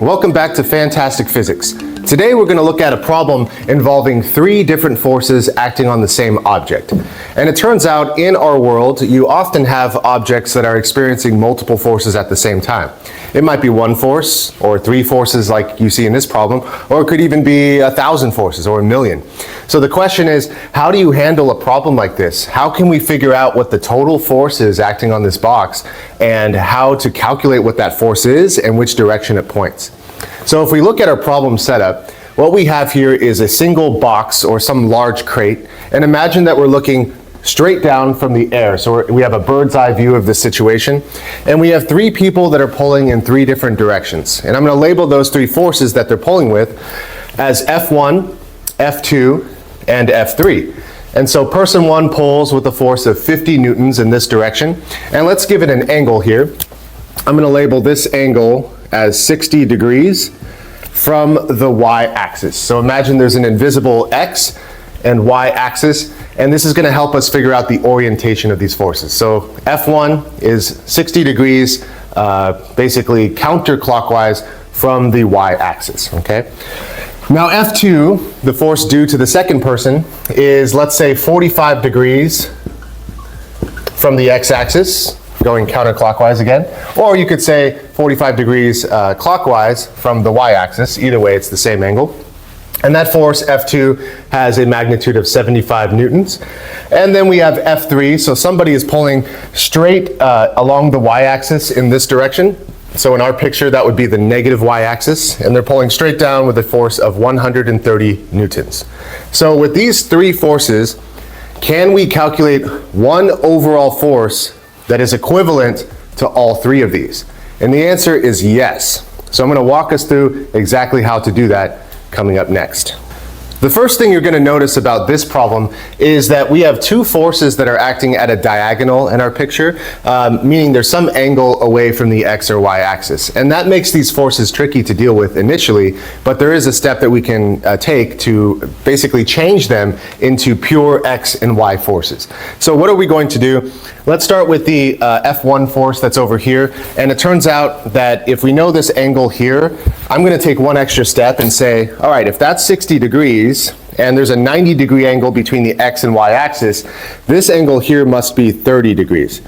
welcome back to Phantastic Physics. Today we're going to look at a problem involving three different forces acting on the same object. And it turns out in our world you often have objects that are experiencing multiple forces at the same time. It might be one force or three forces like you see in this problem, or it could even be 1,000 forces or 1,000,000. So the question is, how do you handle a problem like this? How can we figure out what the total force is acting on this box and how to calculate what that force is and which direction it points? So if we look at our problem setup, what we have here is a single box or some large crate, and imagine that we're looking straight down from the air. So we have a bird's eye view of this situation, and we have three people that are pulling in three different directions. And I'm going to label those three forces that they're pulling with as F1, F2, and F3. And so person one pulls with a force of 50 newtons in this direction, and let's give it an angle here. I'm going to label this angle as 60 degrees from the y-axis. So imagine there's an invisible x and y-axis, and this is going to help us figure out the orientation of these forces. So F1 is 60 degrees, basically counterclockwise from the y-axis, okay? Now F2, the force due to the second person, is, let's say, 45 degrees from the x-axis, going counterclockwise again, or you could say 45 degrees clockwise from the y-axis. Either way, it's the same angle. And that force, F2, has a magnitude of 75 newtons. And then we have F3, so somebody is pulling straight along the y-axis in this direction. So in our picture, that would be the negative y-axis, and they're pulling straight down with a force of 130 newtons. So with these three forces, can we calculate one overall force that is equivalent to all three of these? And the answer is yes. So I'm going to walk us through exactly how to do that coming up next. The first thing you're going to notice about this problem is that we have two forces that are acting at a diagonal in our picture, meaning there's some angle away from the x or y axis. And that makes these forces tricky to deal with initially, but there is a step that we can take to basically change them into pure x and y forces. So what are we going to do? Let's start with the F1 force that's over here, and it turns out that if we know this angle here, I'm going to take one extra step and say, all right, if that's 60 degrees, and there's a 90-degree angle between the x and y axis, this angle here must be 30 degrees.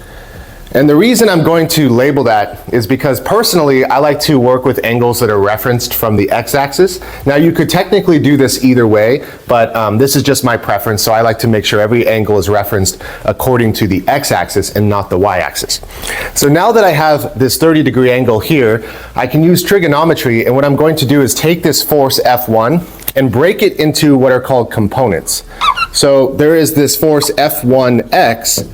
And the reason I'm going to label that is because personally I like to work with angles that are referenced from the x-axis. Now you could technically do this either way, but this is just my preference, so I like to make sure every angle is referenced according to the x-axis and not the y-axis. So now that I have this 30-degree angle here, I can use trigonometry, and what I'm going to do is take this force F1 and break it into what are called components. So there is this force F1x,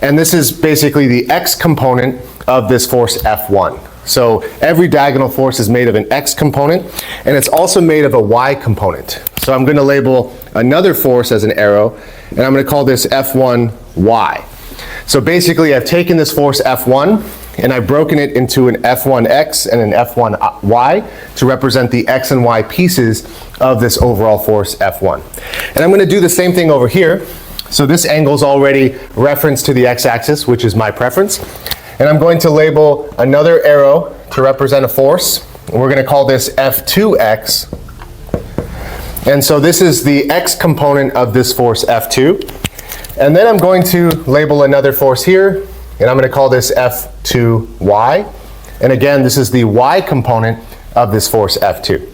and this is basically the x component of this force F1. So every diagonal force is made of an x component, and it's also made of a y component. So I'm going to label another force as an arrow, and I'm going to call this F1y. So basically I've taken this force F1 and I've broken it into an F1x and an F1y to represent the x and y pieces of this overall force F1. And I'm going to do the same thing over here. So this angle is already referenced to the x-axis, which is my preference. And I'm going to label another arrow to represent a force. And we're going to call this F2x. And so this is the x component of this force F2. And then I'm going to label another force here, and I'm going to call this F2y. And again, this is the y component of this force F2.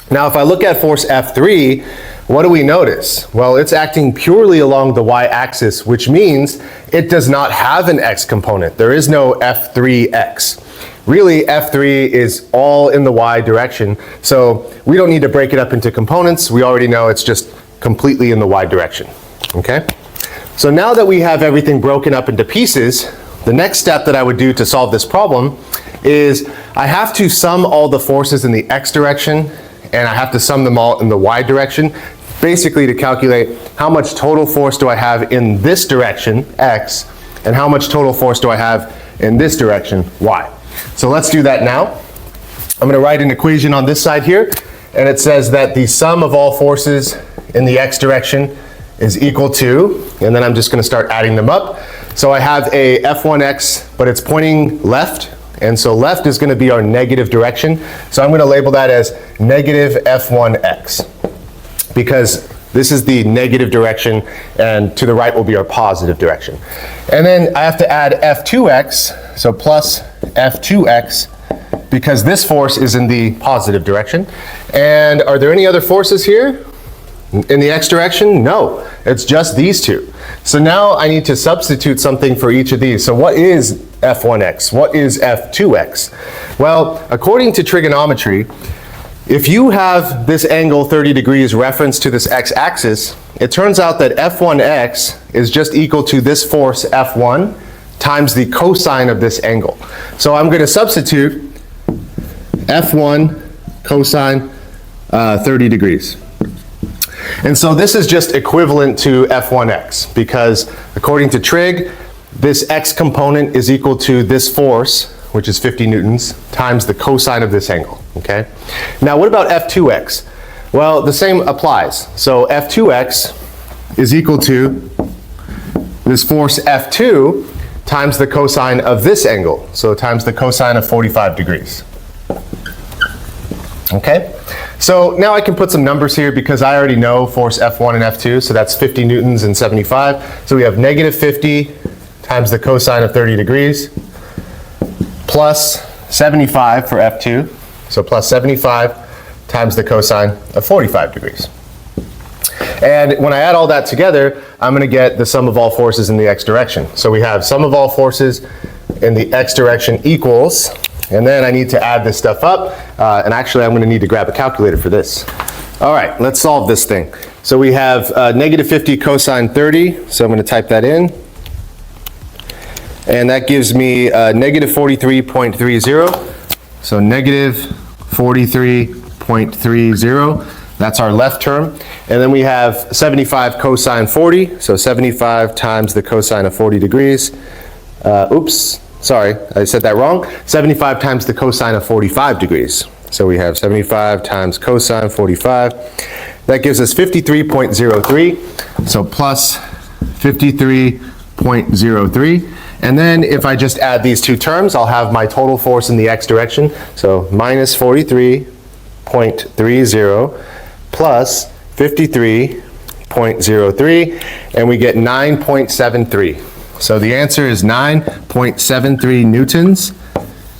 Now if I look at force F3, what do we notice? Well, it's acting purely along the y-axis, which means it does not have an x component. There is no F3x. Really, F3 is all in the y direction, so we don't need to break it up into components. We already know it's just completely in the y direction, okay? So now that we have everything broken up into pieces, the next step that I would do to solve this problem is I have to sum all the forces in the x direction, and I have to sum them all in the y direction, basically to calculate how much total force do I have in this direction, x, and how much total force do I have in this direction, y. So let's do that now. I'm going to write an equation on this side here, and it says that the sum of all forces in the x direction is equal to, and then I'm just going to start adding them up. So I have a F1x, but it's pointing left, And so left is going to be our negative direction. So I'm going to label that as negative f1x, because this is the negative direction, and to the right will be our positive direction. And then I have to add f2x, so plus f2x, because this force is in the positive direction. And are there any other forces here? In the x direction? No, it's just these two. So now I need to substitute something for each of these. So what is f1x? What is f2x? Well, according to trigonometry, if you have this angle 30 degrees reference to this x-axis, it turns out that f1x is just equal to this force F1 times the cosine of this angle. So I'm going to substitute F1 cosine 30 degrees. And so this is just equivalent to f1x, because according to trig, this x component is equal to this force, which is 50 newtons, times the cosine of this angle, okay? Now what about f2x? Well, the same applies. So f2x is equal to this force F2 times the cosine of this angle, so times the cosine of 45 degrees. Okay? So now I can put some numbers here because I already know force F1 and F2, so that's 50 newtons and 75. So we have negative 50 times the cosine of 30 degrees plus 75 for F2, so plus 75 times the cosine of 45 degrees. And when I add all that together, I'm going to get the sum of all forces in the x direction. So we have sum of all forces in the x direction equals, and then I need to add this stuff up, and actually I'm going to need to grab a calculator for this. All right, let's solve this thing. So we have negative 50 cosine 30, so I'm going to type that in. And that gives me negative 43.30, so negative 43.30, that's our left term. And then we have 75 cosine 40, so 75 times the cosine of 40 degrees. Oops, sorry, I said that wrong. 75 times the cosine of 45 degrees. So we have 75 times cosine 45. That gives us 53.03, so plus 53.03. And then if I just add these two terms, I'll have my total force in the x direction. So minus 43.30 plus 53.03, and we get 9.73. So the answer is 9.73 newtons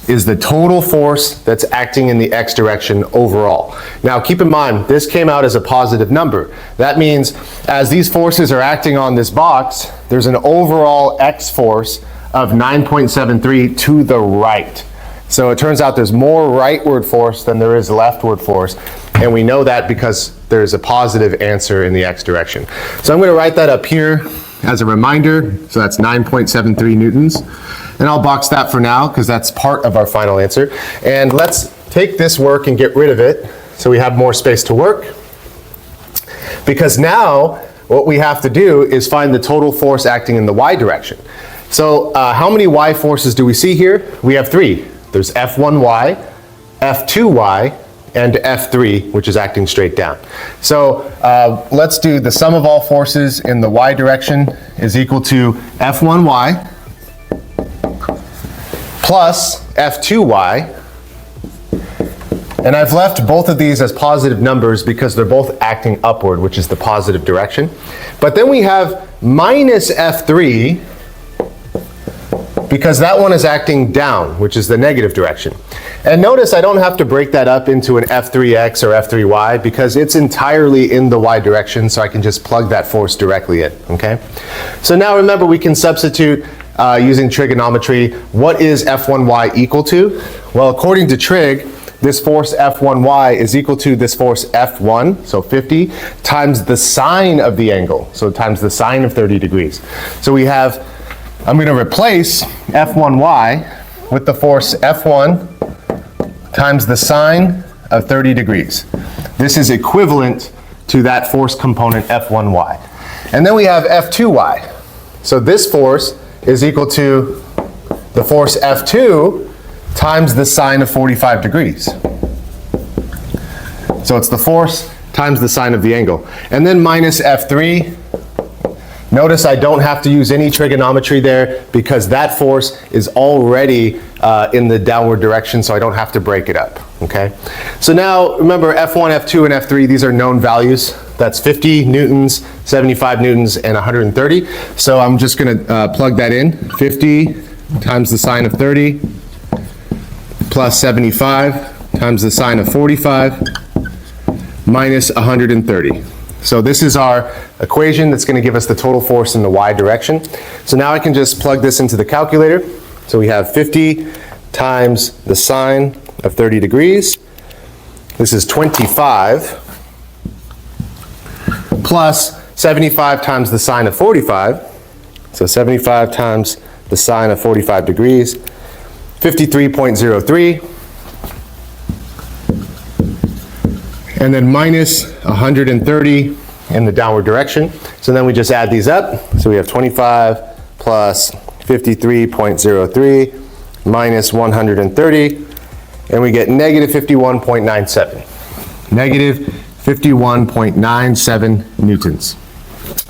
is the total force that's acting in the x direction overall. Now keep in mind, this came out as a positive number. That means as these forces are acting on this box, there's an overall x force of 9.73 to the right. So it turns out there's more rightward force than there is leftward force, and we know that because there's a positive answer in the x direction. So I'm going to write that up here as a reminder. So that's 9.73 newtons. And I'll box that for now because that's part of our final answer. And let's take this work and get rid of it so we have more space to work. Because now what we have to do is find the total force acting in the y direction. So how many y forces do we see here? We have three. There's F1y, F2y, and F3, which is acting straight down. So let's do the sum of all forces in the y direction is equal to F1y plus F2y. And I've left both of these as positive numbers because they're both acting upward, which is the positive direction. But then we have minus F3 because that one is acting down, which is the negative direction. And notice I don't have to break that up into an F3x or F3y because it's entirely in the y direction, so I can just plug that force directly in, okay? So now remember, we can substitute using trigonometry. What is F1y equal to? Well, according to trig, this force F1y is equal to this force F1, so 50, times the sine of the angle, so times the sine of 30 degrees. So we have, I'm going to replace F1y with the force F1 times the sine of 30 degrees. This is equivalent to that force component F1y. And then we have F2y. So this force is equal to the force F2 times the sine of 45 degrees. So it's the force times the sine of the angle. And then minus F3. Notice I don't have to use any trigonometry there because that force is already in the downward direction, so I don't have to break it up, okay? So now, remember F1, F2, and F3, these are known values. That's 50 newtons, 75 newtons, and 130. So I'm just gonna plug that in. 50 times the sine of 30 plus 75 times the sine of 45 minus 130. So this is our equation that's gonna give us the total force in the y direction. So now I can just plug this into the calculator. So we have 50 times the sine of 30 degrees. This is 25 plus 75 times the sine of 45. So 75 times the sine of 45 degrees, 53.03. And then minus 130 in the downward direction. So then we just add these up. So we have 25 plus 53.03 minus 130, and we get negative 51.97. Negative 51.97 newtons.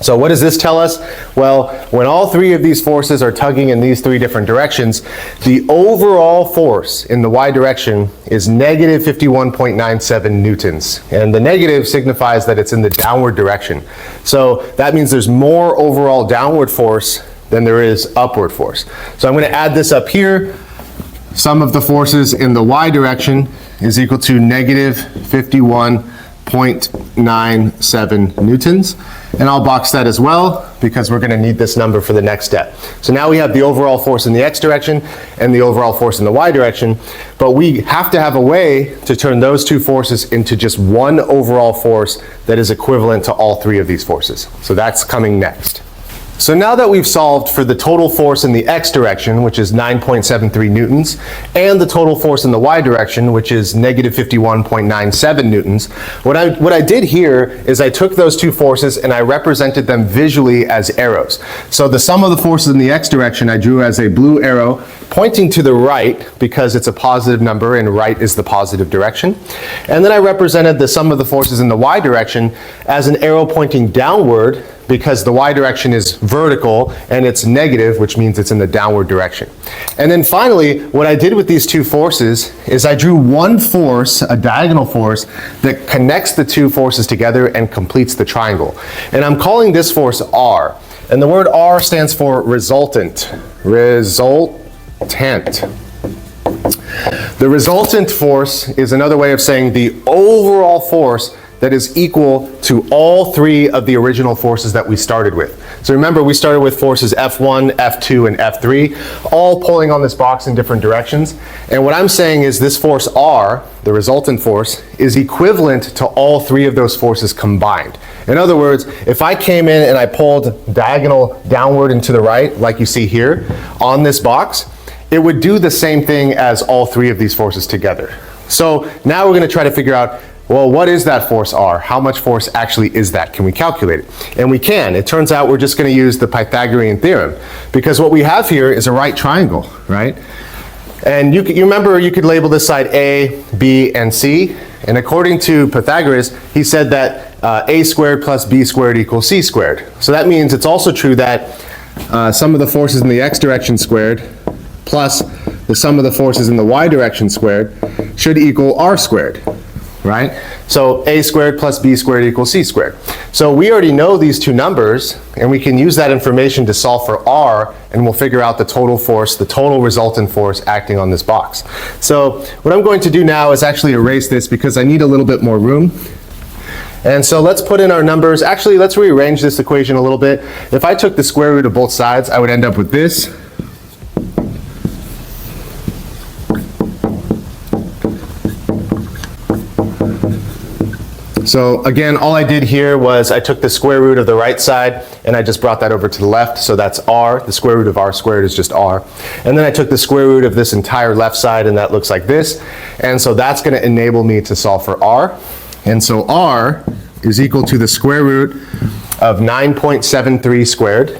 So what does this tell us? Well, when all three of these forces are tugging in these three different directions, the overall force in the y direction is negative 51.97 newtons. And the negative signifies that it's in the downward direction. So that means there's more overall downward force than there is upward force. So I'm going to add this up here. Sum of the forces in the y direction is equal to negative 51.97 newtons. And I'll box that as well because we're going to need this number for the next step. So now we have the overall force in the x direction and the overall force in the y direction, but we have to have a way to turn those two forces into just one overall force that is equivalent to all three of these forces. So that's coming next. So now that we've solved for the total force in the x direction, which is 9.73 newtons, and the total force in the y direction, which is negative 51.97 newtons, what I did here is I took those two forces and I represented them visually as arrows. So the sum of the forces in the x direction I drew as a blue arrow pointing to the right because it's a positive number and right is the positive direction. And then I represented the sum of the forces in the y direction as an arrow pointing downward because the y direction is vertical and it's negative, which means it's in the downward direction. And then finally, what I did with these two forces is I drew one force, a diagonal force, that connects the two forces together and completes the triangle. And I'm calling this force R. And the word R stands for resultant. Resultant. The resultant force is another way of saying the overall force that is equal to all three of the original forces that we started with. So remember, we started with forces F1, F2, and F3, all pulling on this box in different directions. And what I'm saying is this force R, the resultant force, is equivalent to all three of those forces combined. In other words, if I came in and I pulled diagonal downward and to the right, like you see here, on this box, it would do the same thing as all three of these forces together. So now we're going to try to figure out, well, what is that force R? How much force actually is that? Can we calculate it? And we can. It turns out we're just going to use the Pythagorean theorem because what we have here is a right triangle, right? And you remember you could label this side A, B, and C. And according to Pythagoras, he said that A squared plus B squared equals C squared. So that means it's also true that sum of the forces in the x direction squared plus the sum of the forces in the y direction squared should equal R squared. Right? So A squared plus B squared equals C squared. So we already know these two numbers, and we can use that information to solve for R, and we'll figure out the total force, the total resultant force acting on this box. So what I'm going to do now is actually erase this because I need a little bit more room. And so let's put in our numbers. Actually, let's rearrange this equation a little bit. If I took the square root of both sides, I would end up with this. So again, all I did here was I took the square root of the right side and I just brought that over to the left. So that's R. The square root of R squared is just R. And then I took the square root of this entire left side and that looks like this. And so that's going to enable me to solve for R. And so R is equal to the square root of 9.73 squared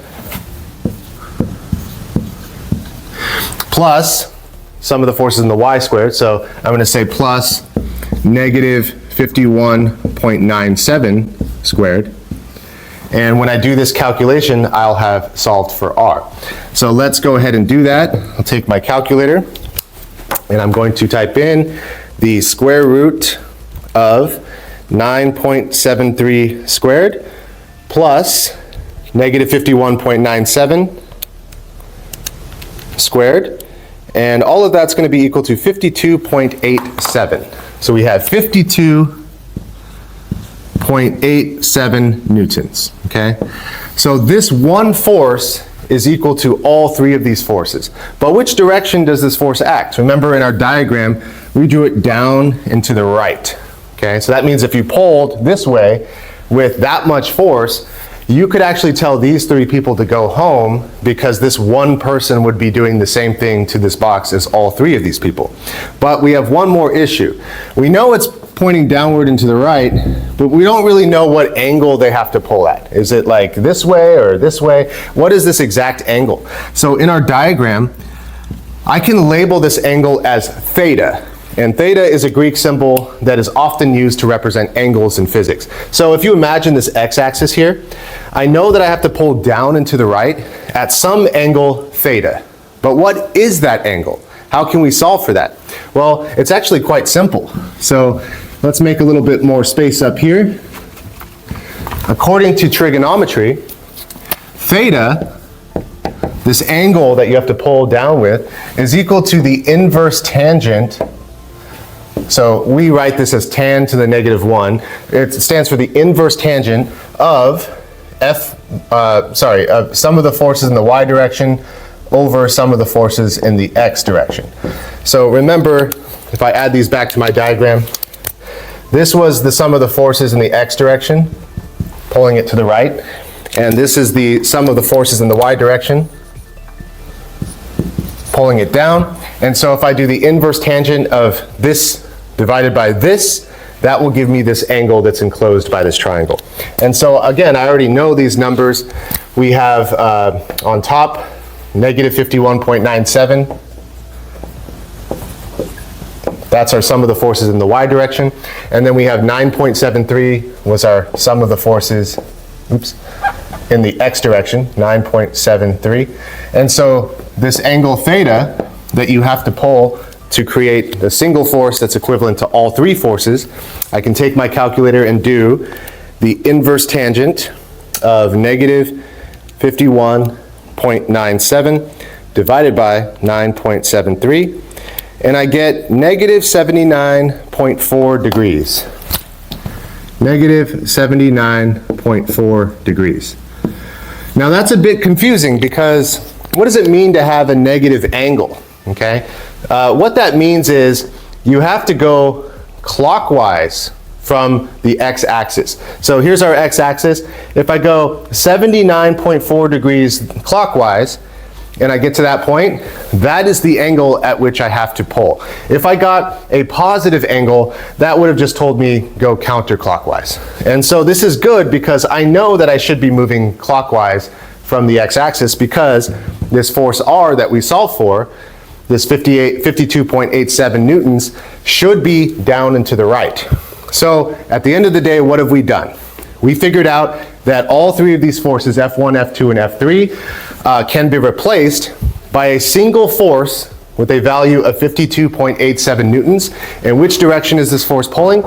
plus sum of the forces in the y squared. So I'm going to say plus negative 51.97 squared. And when I do this calculation, I'll have solved for R. So let's go ahead and do that. I'll take my calculator. And I'm going to type in the square root of 9.73 squared plus negative 51.97 squared. And all of that's going to be equal to 52.87. So we have 52.87 newtons, okay? So this one force is equal to all three of these forces. But which direction does this force act? Remember in our diagram, we drew it down and to the right, okay? So that means if you pulled this way with that much force, you could actually tell these three people to go home because this one person would be doing the same thing to this box as all three of these people. But we have one more issue. We know it's pointing downward and to the right, but we don't really know what angle they have to pull at. Is it like this way or this way? What is this exact angle? So in our diagram, I can label this angle as theta. And theta is a Greek symbol that is often used to represent angles in physics. So if you imagine this x-axis here, I know that I have to pull down and to the right at some angle theta. But what is that angle? How can we solve for that? Well, it's actually quite simple. So let's make a little bit more space up here. According to trigonometry, theta, this angle that you have to pull down with, is equal to the inverse tangent. So we write this as tan to the negative 1. It stands for the inverse tangent of sum of the forces in the y direction over sum of the forces in the x direction. So remember, if I add these back to my diagram, this was the sum of the forces in the x direction, pulling it to the right. And this is the sum of the forces in the y direction, pulling it down. And so if I do the inverse tangent of this divided by this, that will give me this angle that's enclosed by this triangle. And so again, I already know these numbers. We have on top, negative 51.97. That's our sum of the forces in the y direction. And then we have 9.73 was our sum of the forces, in the x direction, 9.73. And so this angle theta that you have to pull to create a single force that's equivalent to all three forces, I can take my calculator and do the inverse tangent of negative 51.97 divided by 9.73, and I get negative 79.4 degrees. Negative 79.4 degrees. Now that's a bit confusing because what does it mean to have a negative angle? Okay, what that means is you have to go clockwise from the x-axis. So here's our x-axis. If I go 79.4 degrees clockwise and I get to that point, that is the angle at which I have to pull. If I got a positive angle, that would have just told me go counterclockwise. And so this is good because I know that I should be moving clockwise from the x-axis because this force R that we solve for, this 52.87 newtons, should be down and to the right. So at the end of the day, what have we done? We figured out that all three of these forces, F1, F2, and F3, can be replaced by a single force with a value of 52.87 newtons. In which direction is this force pulling?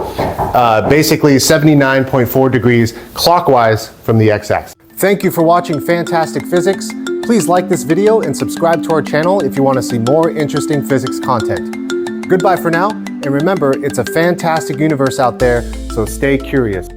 Basically 79.4 degrees clockwise from the x-axis. Thank you for watching Phantastic Physics. Please like this video and subscribe to our channel if you want to see more interesting physics content. Goodbye for now, and remember, it's a fantastic universe out there, so stay curious.